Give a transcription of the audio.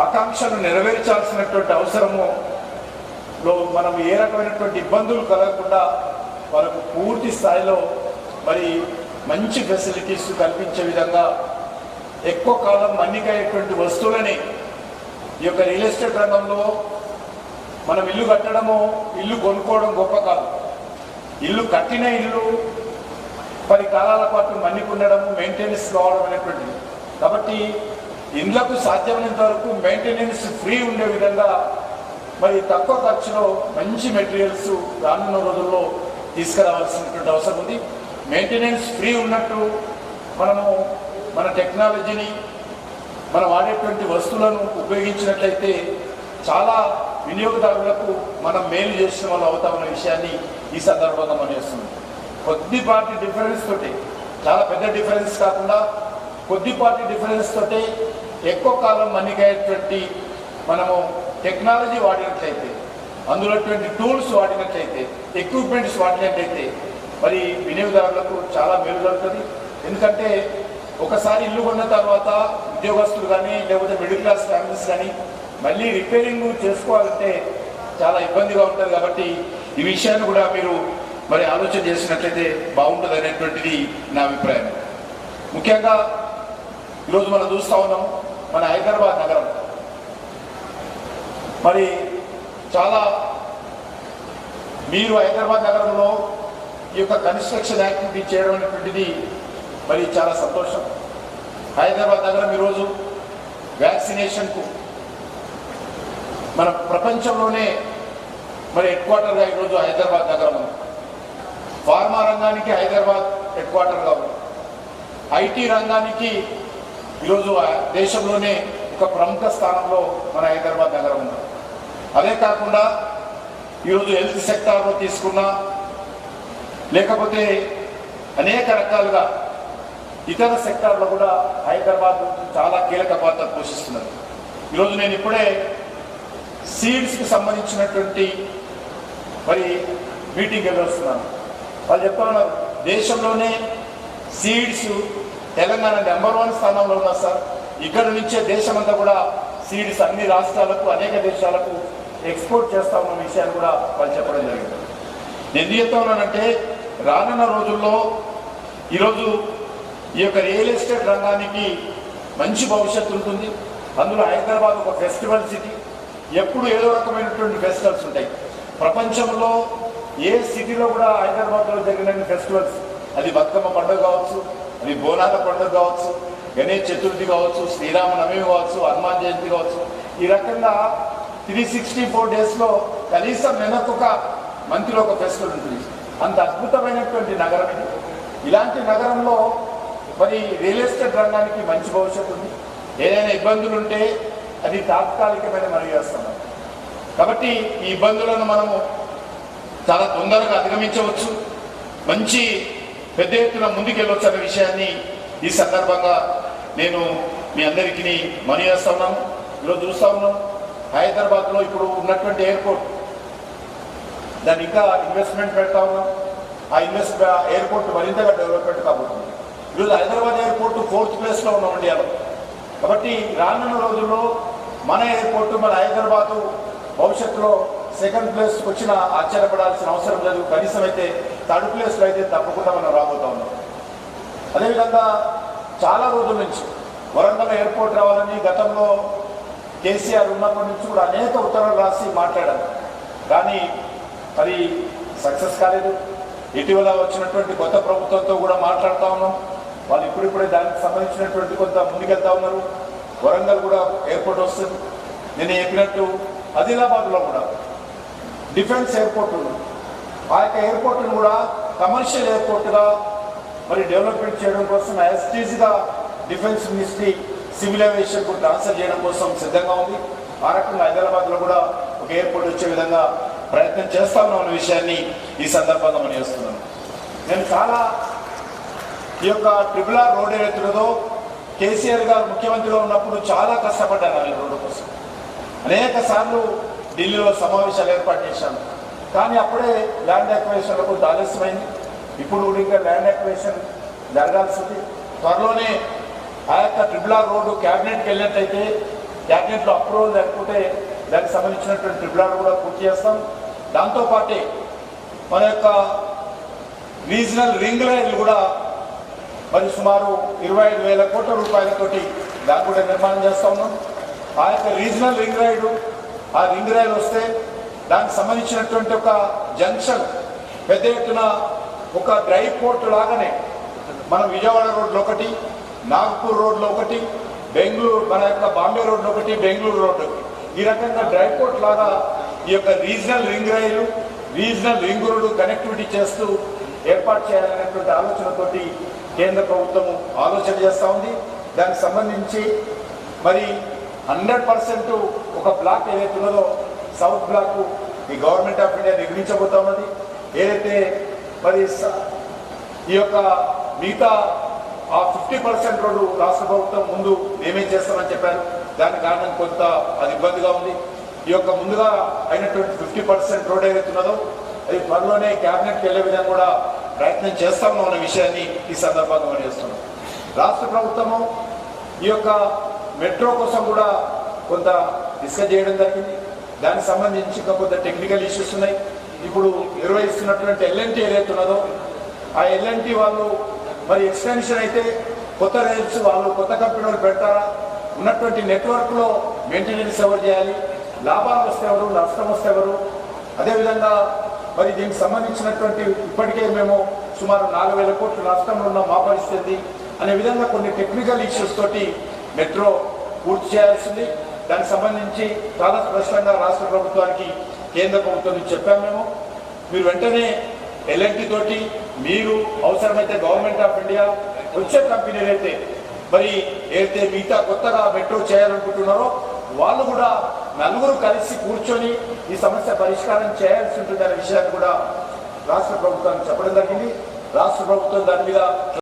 ఆకాంక్షను నెరవేర్చాల్సినటువంటి అవసరము మనం ఏ రకమైనటువంటి ఇబ్బందులు కలగకుండా వాళ్ళకు పూర్తి స్థాయిలో మరి మంచి ఫెసిలిటీస్ కల్పించే విధంగా ఎక్కువ కాలం మన్నికయ్యేటువంటి వస్తువులని ఈ యొక్క రియల్ ఎస్టేట్ రంగంలో మనం ఇల్లు కట్టడము, ఇల్లు కొనుక్కోవడం గొప్ప కాదు. ఇల్లు కట్టిన ఇల్లు 10 కాలాల పాటు మన్నికుండడము, మెయింటెనెన్స్ కావడం అనేటువంటిది. కాబట్టి ఇండ్లకు సాధ్యమైనంత వరకు మెయింటెనెన్స్ ఫ్రీ ఉండే విధంగా మరి తక్కువ ఖర్చులో మంచి మెటీరియల్స్ రానున్న రోజుల్లో తీసుకురావాల్సినటువంటి అవసరం ఉంది. మెయింటెనెన్స్ ఫ్రీ ఉన్నట్టు మనము మన టెక్నాలజీని మనం వాడేటువంటి వస్తువులను ఉపయోగించినట్లయితే చాలా వినియోగదారులకు మనం మేలు చేసిన వాళ్ళు అవుతామన్న విషయాన్ని ఈ సందర్భంగా మనం చేస్తున్నాం. కొద్దిపాటి డిఫరెన్స్ తోటి, చాలా పెద్ద డిఫరెన్స్ కాకుండా కొద్దిపాటి డిఫరెన్స్ తోటి ఎక్కువ కాలం మన్నికయ్యేటువంటి మనము టెక్నాలజీ వాడినట్లయితే, అందులో టూల్స్ వాడినట్లయితే, ఎక్విప్మెంట్స్ వాడినట్లయితే మరి వినియోగదారులకు చాలా మేలు జరుగుతుంది. ఎందుకంటే ఒకసారి ఇల్లు కొన్న తర్వాత ఉద్యోగస్తులు కానీ లేకపోతే మిడిల్ క్లాస్ ఫ్యామిలీస్ కానీ మళ్ళీ రిపేరింగ్ చేసుకోవాలంటే చాలా ఇబ్బందిగా ఉంటుంది. కాబట్టి ఈ విషయాన్ని కూడా మీరు మరి ఆలోచన చేసినట్లయితే బాగుంటుంది అనేటువంటిది నా అభిప్రాయం. ముఖ్యంగా ఈరోజు మనం చూస్తూ ఉన్నాం, మన హైదరాబాద్ నగరం మరి చాలా, మీరు హైదరాబాద్ నగరంలో ఈ యొక్క కన్స్ట్రక్షన్ యాక్టివిటీ చేయడం అనేటువంటిది మరి చాలా సంతోషం. హైదరాబాద్ నగరం ఈరోజు వ్యాక్సినేషన్కు మన ప్రపంచంలోనే మరి హెడ్ క్వార్టర్గా ఈరోజు హైదరాబాద్ నగరం ఉంది. ఫార్మా రంగానికి హైదరాబాద్ హెడ్ క్వార్టర్గా ఉంది. ఐటీ రంగానికి ఈరోజు దేశంలోనే ఒక ప్రముఖ స్థానంలో మన హైదరాబాద్ నగరం ఉంది. అదే కాకుండా ఈరోజు హెల్త్ సెక్టార్లో తీసుకున్నా, లేకపోతే అనేక రకాలుగా ఇతర సెక్టార్లో కూడా హైదరాబాద్ చాలా కీలక పాత్ర పోషిస్తున్నారు. ఈరోజు నేను ఇప్పుడే సీడ్స్కి సంబంధించినటువంటి మరి మీటింగ్ వెళ్ళి వస్తున్నాను. వాళ్ళు చెప్తా ఉన్నారు, దేశంలోనే సీడ్స్ తెలంగాణ నెంబర్ 1 స్థానంలో ఉన్నారు సార్. ఇక్కడ నుంచే దేశమంతా కూడా సీడ్స్ అన్ని రాష్ట్రాలకు, అనేక దేశాలకు ఎక్స్పోర్ట్ చేస్తా ఉన్న విషయాన్ని కూడా వాళ్ళు చెప్పడం జరిగింది. నేను ఎందుకు చెప్తా ఉన్నానంటే, రానున్న రోజుల్లో ఈరోజు ఈ యొక్క రియల్ ఎస్టేట్ రంగానికి మంచి భవిష్యత్తు ఉంటుంది. అందులో హైదరాబాద్ ఒక ఫెస్టివల్ సిటీ. ఎప్పుడు ఏదో రకమైనటువంటి ఫెస్టివల్స్ ఉంటాయి. ప్రపంచంలో ఏ సిటీలో కూడా హైదరాబాద్లో జరిగిన ఫెస్టివల్స్, అది బతుకమ్మ పండుగ కావచ్చు, అది బోనాల పండుగ కావచ్చు, గణేష్ చతుర్థి కావచ్చు, శ్రీరామనవమి కావచ్చు, హనుమాన్ జయంతి కావచ్చు, ఈ రకంగా 364 డేస్లో కనీసం నెలకొక మంత్లో ఒక ఫెస్టివల్ ఉంటుంది. అంత అద్భుతమైనటువంటి నగరం ఇది. ఇలాంటి నగరంలో మరి రియల్ ఎస్టేట్ రంగానికి మంచి భవిష్యత్తు ఉంది. ఏదైనా ఇబ్బందులు ఉంటే అది తాత్కాలికమైన మనం చేస్తున్నాం. కాబట్టి ఈ ఇబ్బందులను మనము చాలా తొందరగా అధిగమించవచ్చు, మంచి పెద్ద ఎత్తున ముందుకెళ్ళవచ్చు అనే విషయాన్ని ఈ సందర్భంగా నేను మీ అందరికీ మనవి చేస్తా ఉన్నాను. ఈరోజు చూస్తూ ఉన్నాం, హైదరాబాద్లో ఇప్పుడు ఉన్నటువంటి ఎయిర్పోర్ట్, దాన్ని ఇంకా ఇన్వెస్ట్మెంట్ పెడతా ఉన్నాం. ఆ ఎయిర్పోర్ట్ మరింతగా డెవలప్మెంట్ కాబోతుంది. ఈరోజు హైదరాబాద్ ఎయిర్పోర్ట్ 4th ప్లేస్లో ఉన్నాం ఇండియాలో. కాబట్టి రానున్న రోజుల్లో మన ఎయిర్పోర్టు, మన హైదరాబాదు భవిష్యత్తులో 2nd ప్లేస్కి వచ్చిన ఆశ్చర్యపడాల్సిన అవసరం లేదు. కనీసం అయితే 3rd ప్లేస్లో అయితే తప్పకుండా మనం రాబోతా ఉన్నాం. అదేవిధంగా చాలా రోజుల నుంచి వరంగల్ ఎయిర్పోర్ట్ రావాలని గతంలో కేసీఆర్ ఉన్నప్పటి నుంచి కూడా అనేక ఉత్తర్వులు రాసి మాట్లాడారు. కానీ అది సక్సెస్ కాలేదు. ఇటీవల వచ్చినటువంటి కొత్త ప్రభుత్వంతో కూడా మాట్లాడుతూ ఉన్నాం. వాళ్ళు ఇప్పుడిప్పుడే దానికి సంబంధించినటువంటి కొంత ముందుకెళ్తా ఉన్నారు. వరంగల్ కూడా ఎయిర్పోర్ట్ వస్తుంది. నేను చెప్పినట్టు ఆదిలాబాద్లో కూడా డిఫెన్స్ ఎయిర్పోర్ట్ ఉంది. ఆ యొక్క ఎయిర్పోర్ట్ను కూడా కమర్షియల్ ఎయిర్పోర్ట్గా మరి డెవలప్మెంట్ చేయడం కోసం ఎస్టీసీగా డిఫెన్స్ మినిస్ట్రీ సివిల్ ఏవియేషన్కు ట్రాన్స్ఫర్ చేయడం కోసం సిద్ధంగా ఉంది. ఆ రకంగా హైదరాబాద్లో కూడా ఒక ఎయిర్పోర్ట్ వచ్చే విధంగా ప్రయత్నం చేస్తా ఉన్నాం అనే విషయాన్ని ఈ సందర్భంగా మనం చేస్తున్నాను. నేను చాలా ఈ యొక్క RRR రోడ్ ఏదైతుందో కేసీఆర్ గారు ముఖ్యమంత్రిగా ఉన్నప్పుడు చాలా కష్టపడ్డాను ఆ రోడ్డు కోసం. అనేక సార్లు ఢిల్లీలో సమావేశాలు ఏర్పాటు చేశాను. కానీ అప్పుడే ల్యాండ్ అక్విజిషన్లో కొంత ఆలస్యమైంది. ఇప్పుడు ఇంకా ల్యాండ్ అక్విజిషన్ జరగాల్సింది. త్వరలోనే ఆ యొక్క ట్రిపుల్ రోడ్డు క్యాబినెట్కి వెళ్ళినట్టయితే క్యాబినెట్లో అప్రూవల్ లేకపోతే దానికి సంబంధించినటువంటి ట్రిపుల్ కూడా పూర్తి చేస్తాం. దాంతోపాటే మన యొక్క రీజనల్ రింగ్ లైన్లు కూడా మరి సుమారు 25,000 కోట్ల రూపాయలతోటి దాన్ని కూడా నిర్మాణం చేస్తూ ఉన్నాం. ఆ యొక్క రీజనల్ రింగ్ రైడ్, ఆ రింగ్ రైడ్ వస్తే దానికి సంబంధించినటువంటి ఒక జంక్షన్ పెద్ద ఎత్తున ఒక డ్రై పోర్ట్ లాగానే మనం విజయవాడ రోడ్లో ఒకటి, నాగ్పూర్ రోడ్లో ఒకటి, బెంగళూరు మన యొక్క బాంబే రోడ్లో ఒకటి, బెంగళూరు రోడ్డు, ఈ రకంగా డ్రై పోర్ట్ లాగా ఈ యొక్క రీజనల్ రింగ్ రైలు, రీజనల్ రింగ్ రోడ్డు కనెక్టివిటీ చేస్తూ ఏర్పాటు చేయాలనేటువంటి ఆలోచనతోటి కేంద్ర ప్రభుత్వము ఆలోచన చేస్తూ ఉంది. దానికి సంబంధించి మరి 100% ఒక బ్లాక్ ఏదైతే ఉన్నదో సౌత్ బ్లాక్ ఈ గవర్నమెంట్ ఆఫ్ ఇండియా నిర్మించబోతా ఉన్నది. ఏదైతే మరి ఈ యొక్క మిగతా ఆ 50% రోడ్డు రాష్ట్ర ప్రభుత్వం ముందు ఏమేం చేస్తామని చెప్పారు. దాని కారణం కొంత అది ఇబ్బందిగా ఉంది. ఈ యొక్క ముందుగా అయినటువంటి 50% రోడ్ ఏదైతే ఉన్నదో అది త్వరలోనే క్యాబినెట్కి వెళ్ళే విధంగా కూడా ప్రయత్నం చేస్తాము అన్న విషయాన్ని ఈ సందర్భంగా మనం చేస్తున్నాం. రాష్ట్ర ప్రభుత్వము ఈ యొక్క మెట్రో కోసం కూడా కొంత డిస్కస్ చేయడం జరిగింది. దానికి సంబంధించి ఇంకా కొంత టెక్నికల్ ఇష్యూస్ ఉన్నాయి. ఇప్పుడు నిర్వహిస్తున్నటువంటి ఎల్ఎన్టీ ఏదైతే ఉన్నదో ఆ ఎల్ఎన్టీ వాళ్ళు మరి ఎక్స్టెన్షన్ అయితే కొత్త రైల్స్ వాళ్ళు కొత్త కంపెనీలు పెడతారా, ఉన్నటువంటి నెట్వర్క్లో మెయింటెనెన్స్ ఎవరు చేయాలి, లాభాలు వస్తే ఎవరు, నష్టం వస్తే ఎవరు, అదేవిధంగా మరి దీనికి సంబంధించినటువంటి ఇప్పటికే మేము సుమారు 4,000 కోట్ల నష్టంలో ఉన్న మా పరిస్థితి అనే విధంగా కొన్ని టెక్నికల్ ఇష్యూస్ తోటి మెట్రో పూర్తి చేయాల్సింది. దానికి సంబంధించి చాలా స్పష్టంగా రాష్ట్ర ప్రభుత్వానికి కేంద్ర ప్రభుత్వం చెప్పాము. మీరు వెంటనే ఎల్ఎన్టీ తోటి మీరు అవసరమైతే గవర్నమెంట్ ఆఫ్ ఇండియా వచ్చే కంపెనీలు అయితే మరి ఏదైతే మిగతా కొత్తగా మెట్రో చేయాలనుకుంటున్నారో వాళ్ళు కూడా నలుగురు కలిసి కూర్చొని ఈ సమస్య పరిష్కారం చేయాల్సి ఉంటుందనే విషయాన్ని కూడా రాష్ట్ర ప్రభుత్వానికి చెప్పడం జరిగింది. రాష్ట్ర ప్రభుత్వం దాని మీద